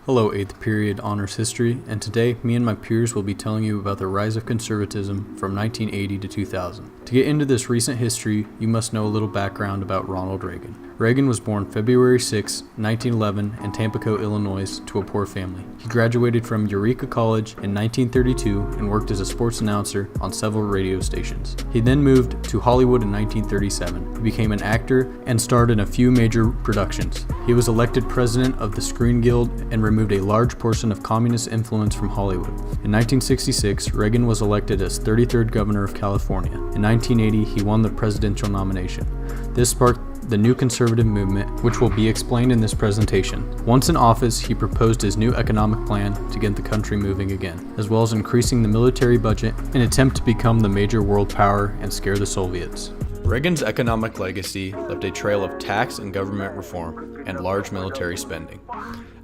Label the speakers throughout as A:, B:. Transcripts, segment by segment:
A: Hello 8th period honors history, and today me and my peers will be telling you about the rise of conservatism from 1980 to 2000. To get into this recent history, you must know a little background about Ronald Reagan. Reagan was born February 6, 1911 in Tampico, Illinois, to a poor family. He graduated from Eureka College in 1932 and worked as a sports announcer on several radio stations. He then moved to Hollywood in 1937. He became an actor and starred in a few major productions. He was elected president of the Screen Guild and removed a large portion of communist influence from Hollywood. In 1966, Reagan was elected as 33rd governor of California. In 1980, he won the presidential nomination. This sparked the new conservative movement, which will be explained in this presentation. Once in office, he proposed his new economic plan to get the country moving again, as well as increasing the military budget in an attempt to become the major world power and scare the Soviets. Reagan's economic legacy left a trail of tax and government reform and large military spending,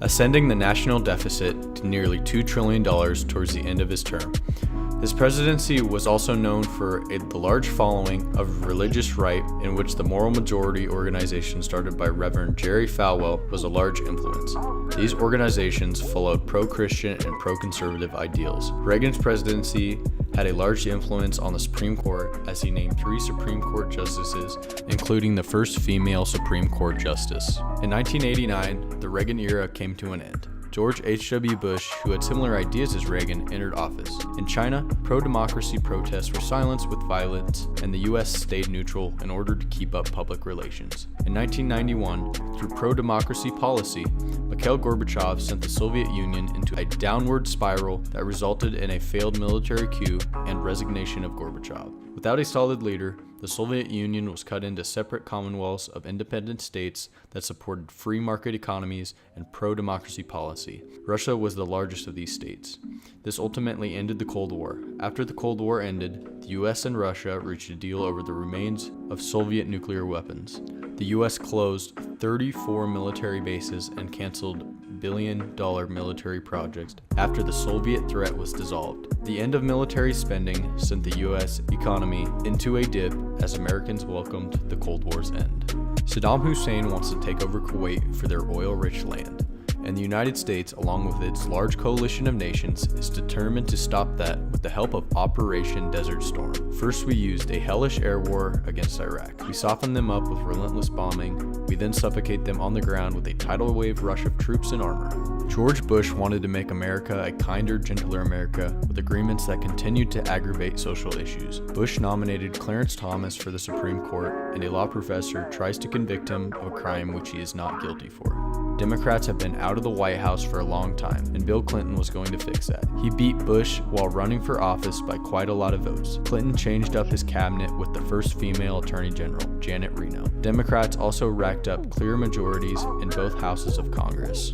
A: ascending the national deficit to nearly $2 trillion towards the end of his term. His presidency was also known for the large following of religious right, in which the Moral Majority organization started by Reverend Jerry Falwell was a large influence. These organizations followed pro-Christian and pro-conservative ideals. Reagan's presidency had a large influence on the Supreme Court, as he named 3 Supreme Court justices, including the first female Supreme Court justice. In 1989, the Reagan era came to an end. George H.W. Bush, who had similar ideas as Reagan, entered office. In China, pro-democracy protests were silenced with violence, and the U.S. stayed neutral in order to keep up public relations. In 1991, through pro-democracy policy, Mikhail Gorbachev sent the Soviet Union into a downward spiral that resulted in a failed military coup and resignation of Gorbachev. Without a solid leader, the Soviet Union was cut into separate commonwealths of independent states that supported free market economies and pro-democracy policy. Russia was the largest of these states. This ultimately ended the Cold War. After the Cold War ended, the US and Russia reached a deal over the remains of Soviet nuclear weapons. The US closed 34 military bases and canceled billion-dollar military projects after the Soviet threat was dissolved. The end of military spending sent the US economy into a dip as Americans welcomed the Cold War's end. Saddam Hussein wants to take over Kuwait for their oil-rich land, and the United States, along with its large coalition of nations, is determined to stop that with the help of Operation Desert Storm. First, we used a hellish air war against Iraq. We softened them up with relentless bombing. We then suffocate them on the ground with a tidal wave rush of troops and armor. George Bush wanted to make America a kinder, gentler America with agreements that continued to aggravate social issues. Bush nominated Clarence Thomas for the Supreme Court, and a law professor tries to convict him of a crime which he is not guilty for. Democrats have been out of the White House for a long time, and Bill Clinton was going to fix that. He beat Bush while running for office by quite a lot of votes. Clinton changed up his cabinet with the first female Attorney General, Janet Reno. Democrats also racked up clear majorities in both houses of Congress.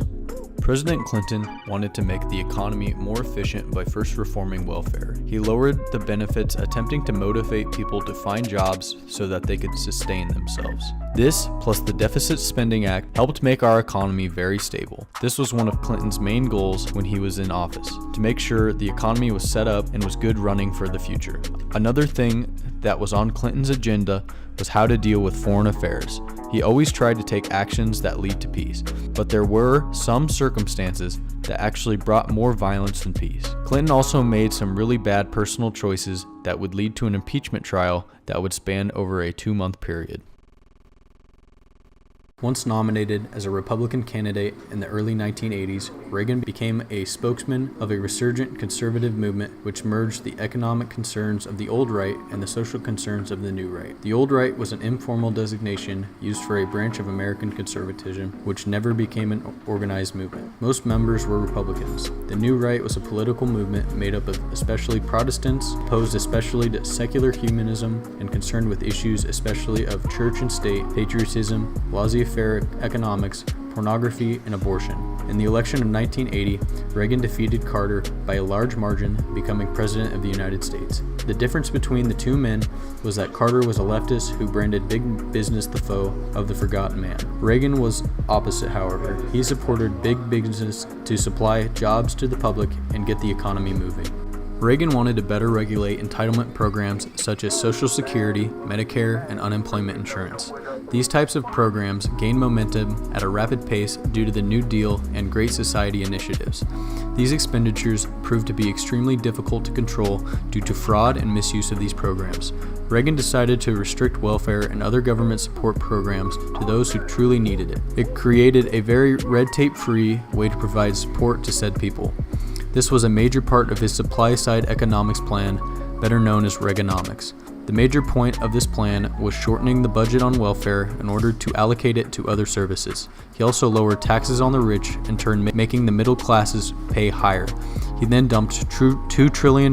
A: President Clinton wanted to make the economy more efficient by first reforming welfare. He lowered the benefits, attempting to motivate people to find jobs so that they could sustain themselves. This, plus the Deficit Spending Act, helped make our economy very stable. This was one of Clinton's main goals when he was in office, to make sure the economy was set up and was good running for the future. Another thing that was on Clinton's agenda was how to deal with foreign affairs. He always tried to take actions that lead to peace, but there were some circumstances that actually brought more violence than peace. Clinton also made some really bad personal choices that would lead to an impeachment trial that would span over a 2-month period. Once nominated as a Republican candidate in the early 1980s, Reagan became a spokesman of a resurgent conservative movement which merged the economic concerns of the old right and the social concerns of the new right. The old right was an informal designation used for a branch of American conservatism which never became an organized movement. Most members were Republicans. The new right was a political movement made up of especially Protestants, opposed especially to secular humanism, and concerned with issues especially of church and state, patriotism, laissez-faire economics, pornography, and abortion. In the election of 1980, Reagan defeated Carter by a large margin, becoming President of the United States. The difference between the two men was that Carter was a leftist who branded big business the foe of the forgotten man. Reagan was opposite, however. He supported big business to supply jobs to the public and get the economy moving. Reagan wanted to better regulate entitlement programs such as Social Security, Medicare, and unemployment insurance. These types of programs gained momentum at a rapid pace due to the New Deal and Great Society initiatives. These expenditures proved to be extremely difficult to control due to fraud and misuse of these programs. Reagan decided to restrict welfare and other government support programs to those who truly needed it. It created a very red tape-free way to provide support to said people. This was a major part of his supply-side economics plan, better known as Reaganomics. The major point of this plan was shortening the budget on welfare in order to allocate it to other services. He also lowered taxes on the rich, in turn making the middle classes pay higher. He then dumped $2 trillion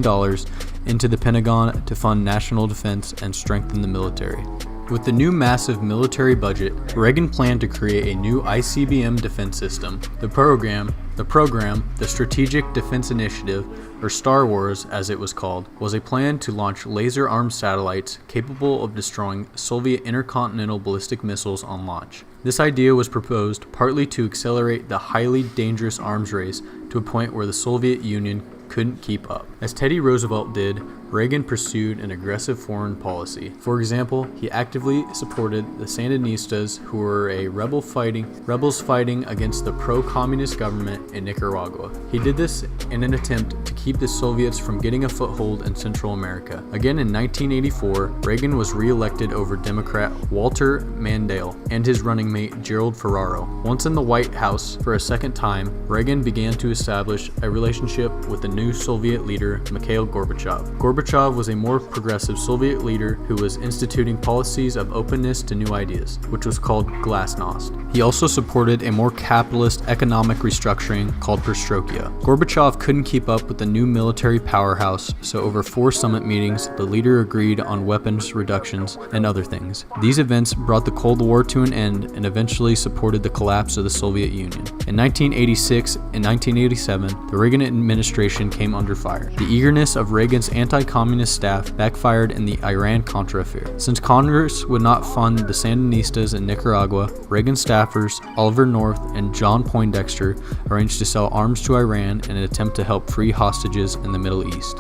A: into the Pentagon to fund national defense and strengthen the military. With the new massive military budget, Reagan planned to create a new ICBM defense system. The program, the Strategic Defense Initiative, or Star Wars as it was called, was a plan to launch laser-armed satellites capable of destroying Soviet intercontinental ballistic missiles on launch. This idea was proposed partly to accelerate the highly dangerous arms race to a point where the Soviet Union couldn't keep up. As Teddy Roosevelt did, Reagan pursued an aggressive foreign policy. For example, he actively supported the Sandinistas, who were rebels fighting against the pro-communist government in Nicaragua. He did this in an attempt to keep the Soviets from getting a foothold in Central America. Again in 1984, Reagan was re-elected over Democrat Walter Mondale and his running mate Gerald Ferraro. Once in the White House for a second time, Reagan began to establish a relationship with the new Soviet leader Mikhail Gorbachev. Gorbachev was a more progressive Soviet leader who was instituting policies of openness to new ideas, which was called glasnost. He also supported a more capitalist economic restructuring called perestroika. Gorbachev couldn't keep up with the new military powerhouse, so over 4 summit meetings, the leader agreed on weapons reductions and other things. These events brought the Cold War to an end and eventually supported the collapse of the Soviet Union. In 1986 and 1987, the Reagan administration came under fire. The eagerness of Reagan's anti-communist staff backfired in the Iran-Contra affair. Since Congress would not fund the Sandinistas in Nicaragua, Reagan staffers Oliver North and John Poindexter arranged to sell arms to Iran in an attempt to help free hostages in the Middle East.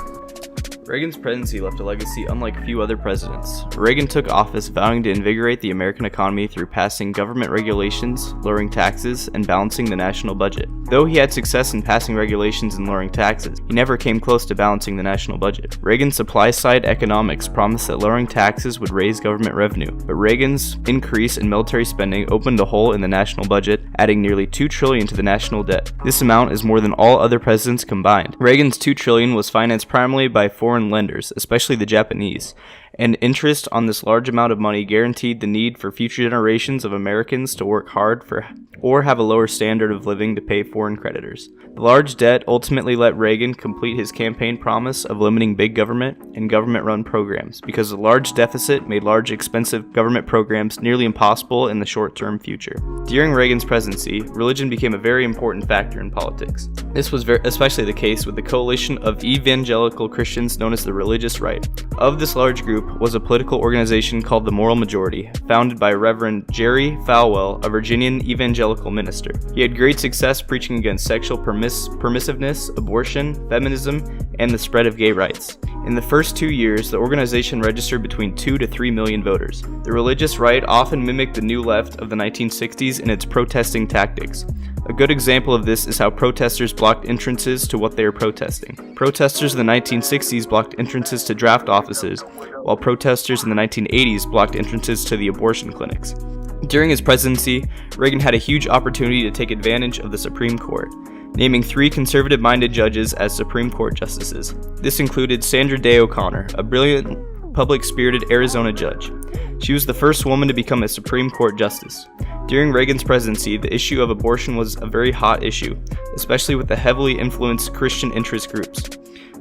B: Reagan's presidency left a legacy unlike few other presidents. Reagan took office vowing to invigorate the American economy through passing government regulations, lowering taxes, and balancing the national budget. Though he had success in passing regulations and lowering taxes, he never came close to balancing the national budget. Reagan's supply-side economics promised that lowering taxes would raise government revenue, but Reagan's increase in military spending opened a hole in the national budget, adding nearly $2 trillion to the national debt. This amount is more than all other presidents combined. Reagan's $2 trillion was financed primarily by foreign lenders, especially the Japanese, and interest on this large amount of money guaranteed the need for future generations of Americans to work hard for or have a lower standard of living to pay foreign creditors. The large debt ultimately let Reagan complete his campaign promise of limiting big government and government-run programs, because the large deficit made large, expensive government programs nearly impossible in the short-term future. During Reagan's presidency, religion became a very important factor in politics. This was especially the case with the coalition of evangelical Christians known as the Religious Right. Of this large group was a political organization called the Moral Majority, founded by Reverend Jerry Falwell, a Virginian evangelical minister. He had great success preaching against sexual permissiveness, abortion, feminism, and the spread of gay rights. In the first 2 years, the organization registered between 2 to 3 million voters. The Religious Right often mimicked the New Left of the 1960s in its protesting tactics. A good example of this is how protesters blocked entrances to what they were protesting. Protesters in the 1960s blocked entrances to draft offices, while protesters in the 1980s blocked entrances to the abortion clinics. During his presidency, Reagan had a huge opportunity to take advantage of the Supreme Court, naming 3 conservative-minded judges as Supreme Court justices. This included Sandra Day O'Connor, a brilliant, public-spirited Arizona judge. She was the first woman to become a Supreme Court justice. During Reagan's presidency, the issue of abortion was a very hot issue, especially with the heavily influenced Christian interest groups.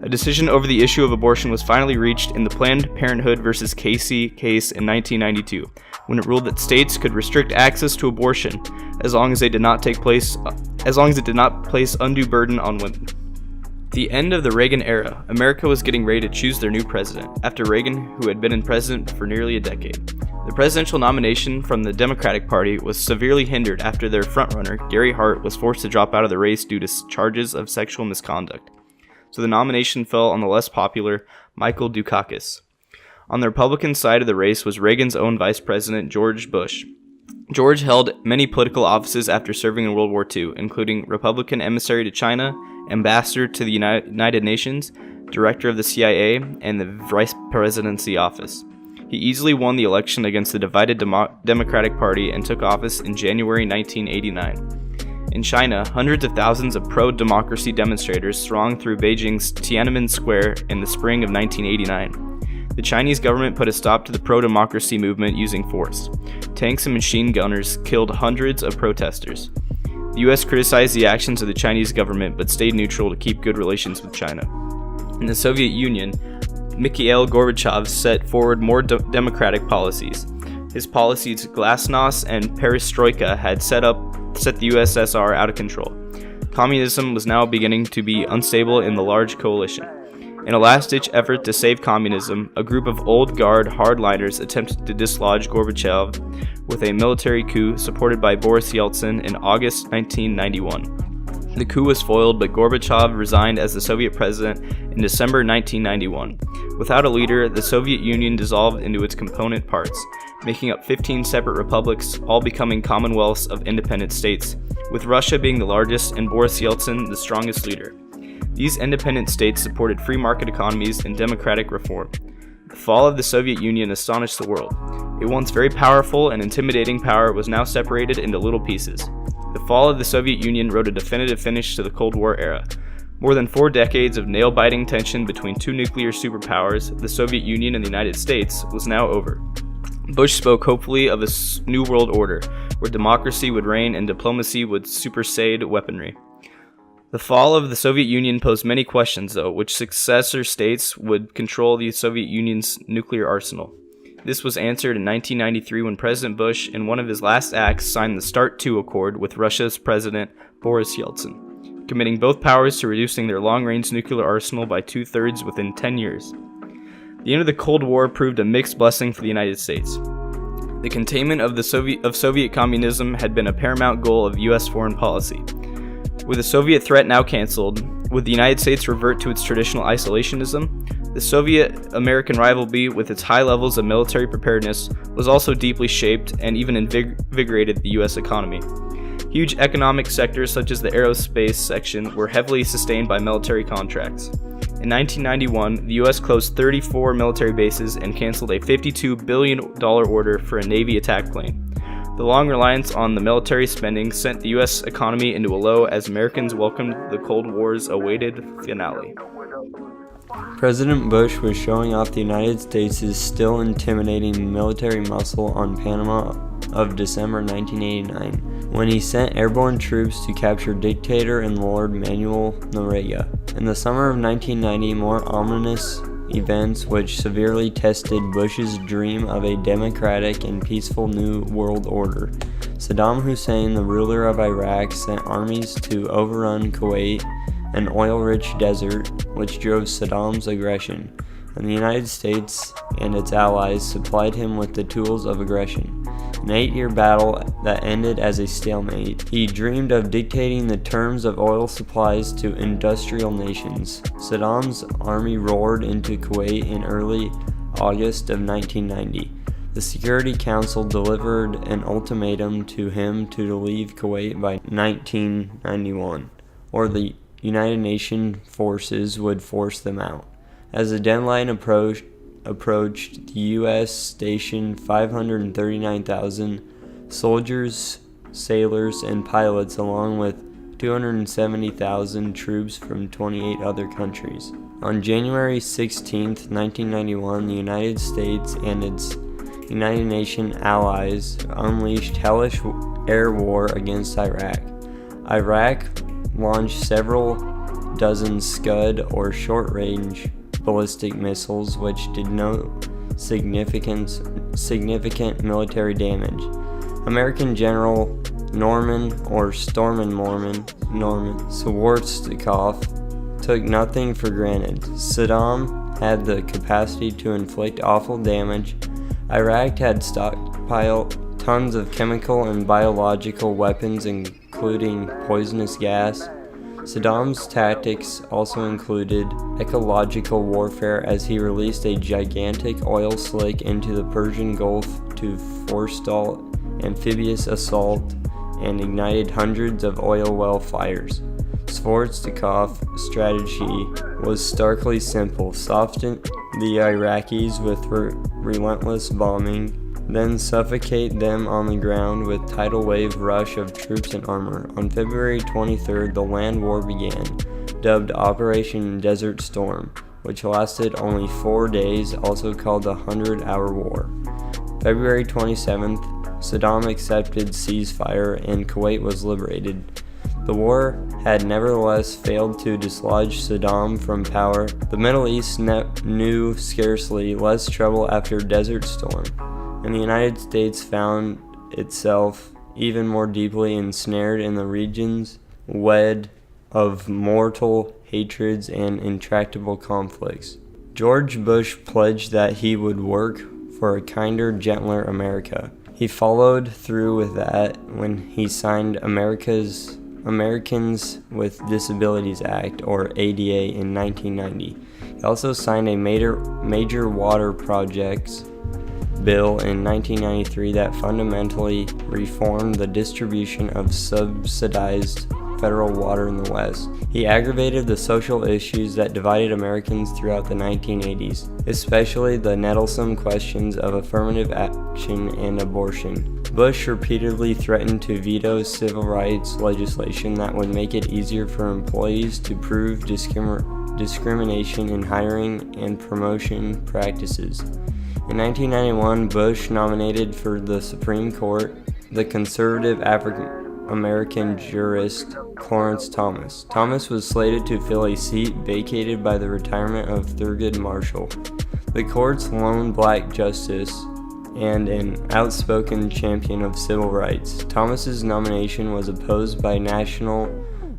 B: A decision over the issue of abortion was finally reached in the Planned Parenthood versus Casey case in 1992, when it ruled that states could restrict access to abortion as long as it did not place undue burden on women. At the end of the Reagan era, America was getting ready to choose their new president, after Reagan, who had been in president for nearly a decade. The presidential nomination from the Democratic Party was severely hindered after their frontrunner, Gary Hart, was forced to drop out of the race due to charges of sexual misconduct. so the nomination fell on the less popular Michael Dukakis. On the Republican side of the race was Reagan's own Vice President George Bush. George held many political offices after serving in World War II, including Republican emissary to China, ambassador to the United Nations, director of the CIA, and the Vice Presidency office. He easily won the election against the divided Democratic Party and took office in January 1989. In China, hundreds of thousands of pro-democracy demonstrators thronged through Beijing's Tiananmen Square in the spring of 1989. The Chinese government put a stop to the pro-democracy movement using force. Tanks and machine gunners killed hundreds of protesters. The U.S. criticized the actions of the Chinese government but stayed neutral to keep good relations with China. In the Soviet Union, Mikhail Gorbachev set forward more democratic policies. His policies Glasnost and Perestroika had set the USSR out of control. Communism was now beginning to be unstable in the large coalition. In a last-ditch effort to save communism, a group of old guard hardliners attempted to dislodge Gorbachev with a military coup supported by Boris Yeltsin in August 1991. The coup was foiled, but Gorbachev resigned as the Soviet president in December 1991. Without a leader, the Soviet Union dissolved into its component parts, making up 15 separate republics, all becoming commonwealths of independent states, with Russia being the largest and Boris Yeltsin the strongest leader. These independent states supported free market economies and democratic reform. The fall of the Soviet Union astonished the world. A once very powerful and intimidating power was now separated into little pieces. The fall of the Soviet Union wrote a definitive finish to the Cold War era. More than 4 decades of nail-biting tension between two nuclear superpowers, the Soviet Union and the United States, was now over. Bush spoke hopefully of a new world order, where democracy would reign and diplomacy would supersede weaponry. The fall of the Soviet Union posed many questions, though, which successor states would control the Soviet Union's nuclear arsenal. This was answered in 1993 when President Bush, in one of his last acts, signed the START II Accord with Russia's President Boris Yeltsin, committing both powers to reducing their long-range nuclear arsenal by 2/3 within 10 years. The end of the Cold War proved a mixed blessing for the United States. The containment of Soviet communism had been a paramount goal of U.S. foreign policy. With the Soviet threat now canceled, would the United States revert to its traditional isolationism? The Soviet-American rivalry, with its high levels of military preparedness, was also deeply shaped and even invigorated the U.S. economy. Huge economic sectors such as the aerospace section were heavily sustained by military contracts. In 1991, the U.S. closed 34 military bases and canceled a $52 billion order for a Navy attack plane. The long reliance on the military spending sent the U.S. economy into a low as Americans welcomed the Cold War's awaited finale.
C: President Bush was showing off the United States' still intimidating military muscle on Panama of December 1989, when he sent airborne troops to capture dictator and Lord Manuel Noriega. In the summer of 1990, more ominous events which severely tested Bush's dream of a democratic and peaceful new world order. Saddam Hussein, the ruler of Iraq, sent armies to overrun Kuwait, an oil-rich desert, which drove Saddam's aggression, and the United States and its allies supplied him with the tools of aggression. An 8-year battle that ended as a stalemate. He dreamed of dictating the terms of oil supplies to industrial nations. Saddam's army roared into Kuwait in early August of 1990. The Security Council delivered an ultimatum to him to leave Kuwait by 1991, or the United Nations forces would force them out. As the deadline approached, the U.S. stationed 539,000 soldiers, sailors, and pilots, along with 270,000 troops from 28 other countries. On January 16, 1991, the United States and its United Nations allies unleashed hellish air war against Iraq. Iraq launched several dozen Scud or short-range ballistic missiles which did no significant military damage. American General Norman Schwarzkopf took nothing for granted. Saddam had the capacity to inflict awful damage. Iraq had stockpiled tons of chemical and biological weapons, including poisonous gas. Saddam's tactics also included ecological warfare, as he released a gigantic oil slick into the Persian Gulf to forestall amphibious assault and ignited hundreds of oil well fires. Svostikov's strategy was starkly simple: soften the Iraqis with relentless bombing, then suffocate them on the ground with tidal wave rush of troops and armor. On February 23rd, the land war began, dubbed Operation Desert Storm, which lasted only 4 days, also called the 100-Hour War. February 27th, Saddam accepted ceasefire and Kuwait was liberated. The war had nevertheless failed to dislodge Saddam from power. The Middle East knew scarcely less trouble after Desert Storm, and the United States found itself even more deeply ensnared in the region's web of mortal hatreds and intractable conflicts. George Bush pledged that he would work for a kinder, gentler America. He followed through with that when he signed Americans with Disabilities Act, or ADA, in 1990. He also signed a major water projects bill in 1993 that fundamentally reformed the distribution of subsidized federal water in the West. He aggravated the social issues that divided Americans throughout the 1980s, especially the nettlesome questions of affirmative action and abortion. Bush repeatedly threatened to veto civil rights legislation that would make it easier for employees to prove discrimination in hiring and promotion practices. In 1991, Bush nominated for the Supreme Court the conservative African-American jurist Clarence Thomas. Thomas was slated to fill a seat vacated by the retirement of Thurgood Marshall, the court's lone black justice and an outspoken champion of civil rights. Thomas's nomination was opposed by National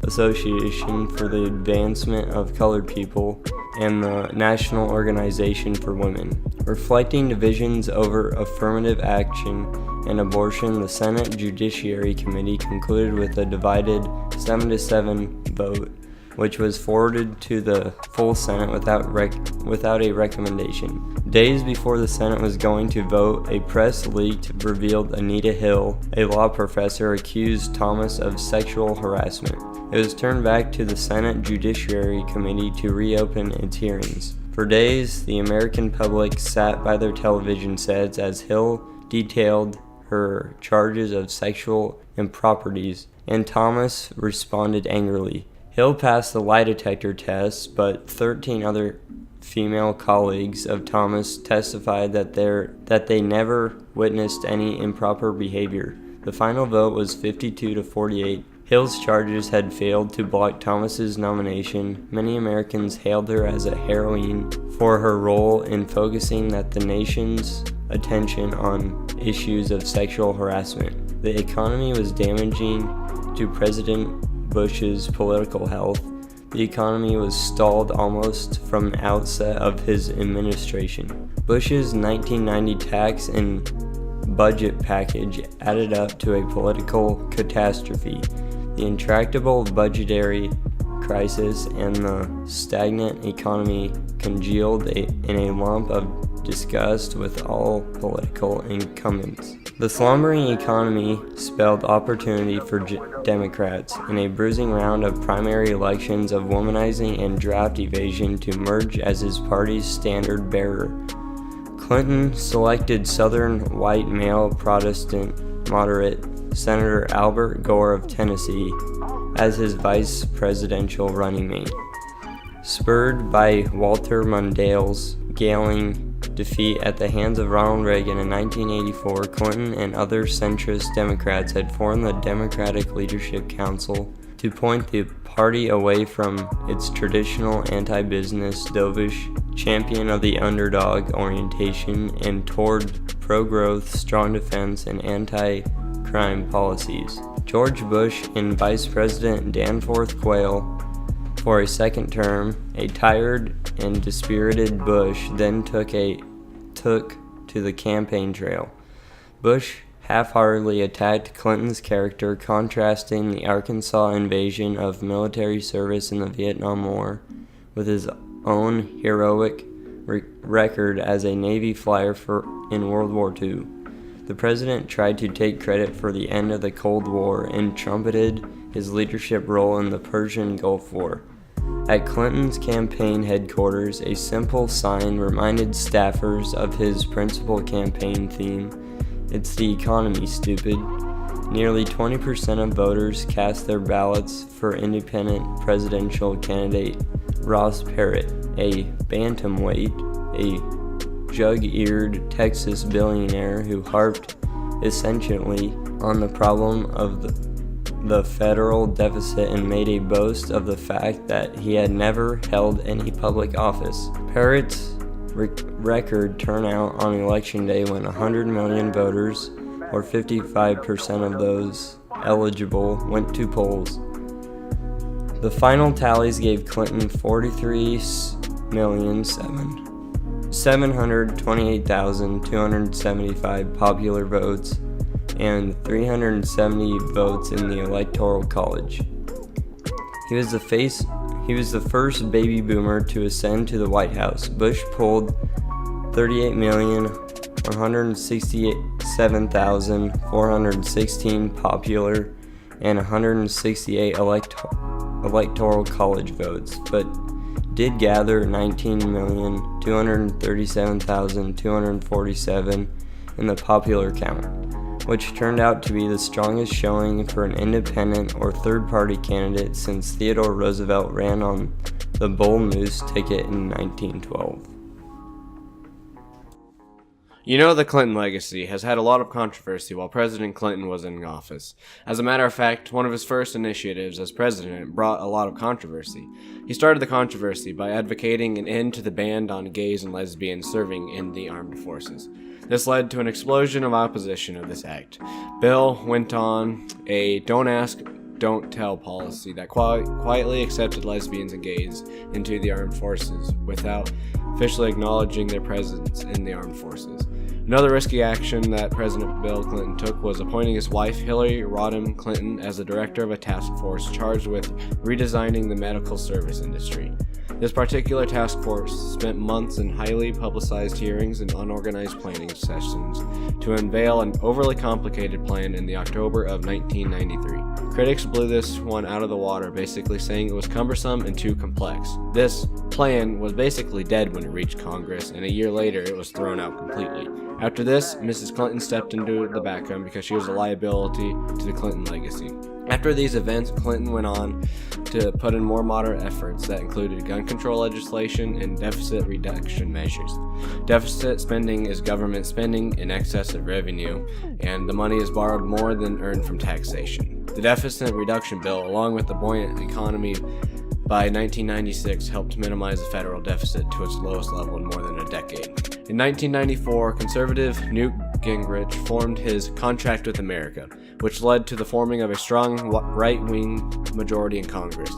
C: Association for the Advancement of Colored People and the National Organization for Women. Reflecting divisions over affirmative action and abortion, the Senate Judiciary Committee concluded with a divided 7-7 vote, which was forwarded to the full Senate without a recommendation. Days before the Senate was going to vote, a press leak revealed Anita Hill, a law professor, accused Thomas of sexual harassment. It was turned back to the Senate Judiciary Committee to reopen its hearings. For days, the American public sat by their television sets as Hill detailed her charges of sexual improprieties, and Thomas responded angrily. Hill passed the lie detector test, but 13 other female colleagues of Thomas testified that they never witnessed any improper behavior. The final vote was 52-48. Hill's charges had failed to block Thomas's nomination. Many Americans hailed her as a heroine for her role in focusing the nation's attention on issues of sexual harassment. The economy was damaging to President Bush's political health. The economy was stalled almost from the outset of his administration. Bush's 1990 tax and budget package added up to a political catastrophe. The intractable budgetary crisis and the stagnant economy congealed in a lump of disgust with all political incumbents. The slumbering economy spelled opportunity for Democrats in a bruising round of primary elections of womanizing and draft evasion to merge as his party's standard bearer. Clinton selected Southern white male Protestant moderate Senator Albert Gore of Tennessee as his vice presidential running mate. Spurred by Walter Mondale's galling defeat at the hands of Ronald Reagan in 1984, Clinton and other centrist Democrats had formed the Democratic Leadership Council to point the party away from its traditional anti-business, dovish, champion of the underdog orientation and toward pro-growth, strong defense, and anti-crime policies. George Bush and Vice President Danforth Quayle for a second term. A tired and dispirited Bush then took to the campaign trail. Bush half-heartedly attacked Clinton's character, contrasting the Arkansas invasion of military service in the Vietnam War with his own heroic record as a Navy flyer in World War II. The president tried to take credit for the end of the Cold War and trumpeted his leadership role in the Persian Gulf War. At Clinton's campaign headquarters, a simple sign reminded staffers of his principal campaign theme: "It's the economy, stupid." Nearly 20% of voters cast their ballots for independent presidential candidate Ross Perot, a bantamweight, a jug-eared Texas billionaire who harped essentially on the problem of the federal deficit and made a boast of the fact that he had never held any public office. Perot's record turnout on Election Day when 100 million voters, or 55% of those eligible, went to polls. The final tallies gave Clinton 43,728,275 popular votes and 370 votes in the Electoral College. He was the first baby boomer to ascend to the White House. Bush polled 38,167,416 popular and 168 Electoral College votes, but did gather 19,237,247 in the popular count, which turned out to be the strongest showing for an independent or third-party candidate since Theodore Roosevelt ran on the Bull Moose ticket in 1912.
D: You know, the Clinton legacy has had a lot of controversy while President Clinton was in office. As a matter of fact, one of his first initiatives as president brought a lot of controversy. He started the controversy by advocating an end to the ban on gays and lesbians serving in the armed forces. This led to an explosion of opposition of this act. Bill went on a don't ask, don't tell policy that quietly accepted lesbians and gays into the armed forces without officially acknowledging their presence in the armed forces. Another risky action that President Bill Clinton took was appointing his wife, Hillary Rodham Clinton, as the director of a task force charged with redesigning the medical service industry. This particular task force spent months in highly publicized hearings and unorganized planning sessions to unveil an overly complicated plan in the October of 1993. Critics blew this one out of the water, basically saying it was cumbersome and too complex. This plan was basically dead when it reached Congress, and a year later it was thrown out completely. After this, Mrs. Clinton stepped into the background because she was a liability to the Clinton legacy. After these events, Clinton went on to put in more moderate efforts that included gun control legislation and deficit reduction measures. Deficit spending is government spending in excess of revenue, and the money is borrowed more than earned from taxation. The deficit reduction bill, along with the buoyant economy by 1996, helped minimize the federal deficit to its lowest level in more than a decade. In 1994, conservative Newt Gingrich formed his Contract with America, which led to the forming of a strong right-wing majority in Congress.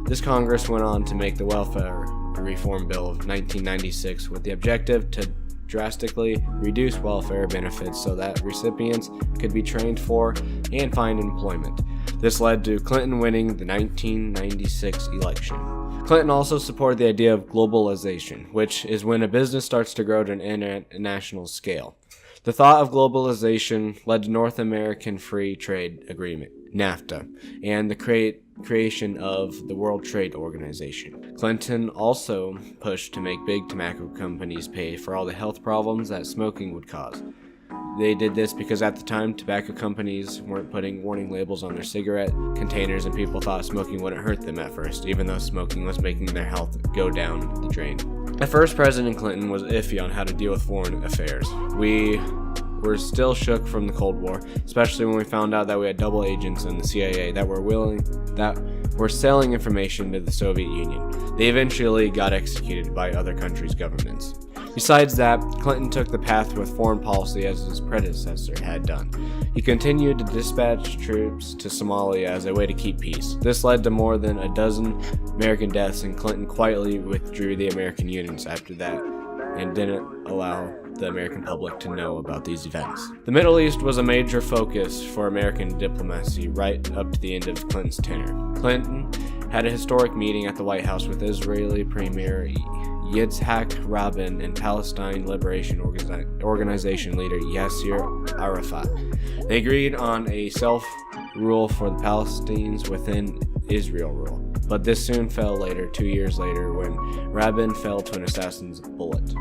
D: This Congress went on to make the Welfare Reform Bill of 1996 with the objective to drastically reduce welfare benefits so that recipients could be trained for and find employment. This led to Clinton winning the 1996 election. Clinton also supported the idea of globalization, which is when a business starts to grow to an international scale. The thought of globalization led to North American Free Trade Agreement, NAFTA, and the creation of the World Trade Organization. Clinton also pushed to make big tobacco companies pay for all the health problems that smoking would cause. They did this because at the time, tobacco companies weren't putting warning labels on their cigarette containers, and people thought smoking wouldn't hurt them at first, even though smoking was making their health go down the drain. At first, President Clinton was iffy on how to deal with foreign affairs. We were still shook from the Cold War, especially when we found out that we had double agents in the CIA that were selling information to the Soviet Union. They eventually got executed by other countries' governments. Besides that, Clinton took the path with foreign policy as his predecessor had done. He continued to dispatch troops to Somalia as a way to keep peace. This led to more than a dozen American deaths, and Clinton quietly withdrew the American units after that and didn't allow the American public to know about these events. The Middle East was a major focus for American diplomacy right up to the end of Clinton's tenure. Clinton had a historic meeting at the White House with Israeli Premier Yitzhak Rabin and Palestine Liberation Organization leader Yasser Arafat. They agreed on a self-rule for the Palestinians within Israel rule, but this soon fell later, 2 years later, when Rabin fell to an assassin's bullet.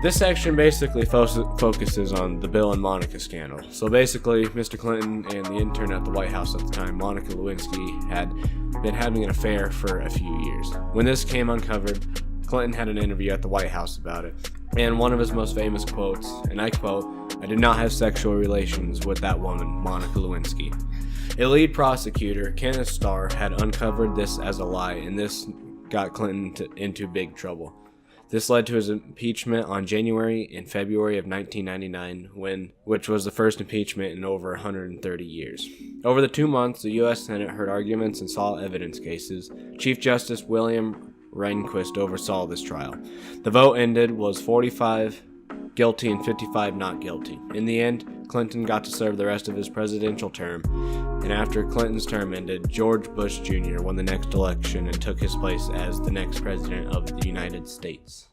D: This section basically focuses on the Bill and Monica scandal. So basically, Mr. Clinton and the intern at the White House at the time, Monica Lewinsky, had been having an affair for a few years. When this came uncovered, Clinton had an interview at the White House about it. And one of his most famous quotes, and I quote, "I did not have sexual relations with that woman, Monica Lewinsky." A lead prosecutor, Kenneth Starr, had uncovered this as a lie, and this got Clinton into big trouble. This led to his impeachment on January and February of 1999, which was the first impeachment in over 130 years. Over the 2 months, the U.S. Senate heard arguments and saw evidence cases. Chief Justice William Rehnquist oversaw this trial. The vote ended was 45 guilty and 55 not guilty. In the end, Clinton got to serve the rest of his presidential term, and after Clinton's term ended, George Bush Jr. won the next election and took his place as the next president of the United States.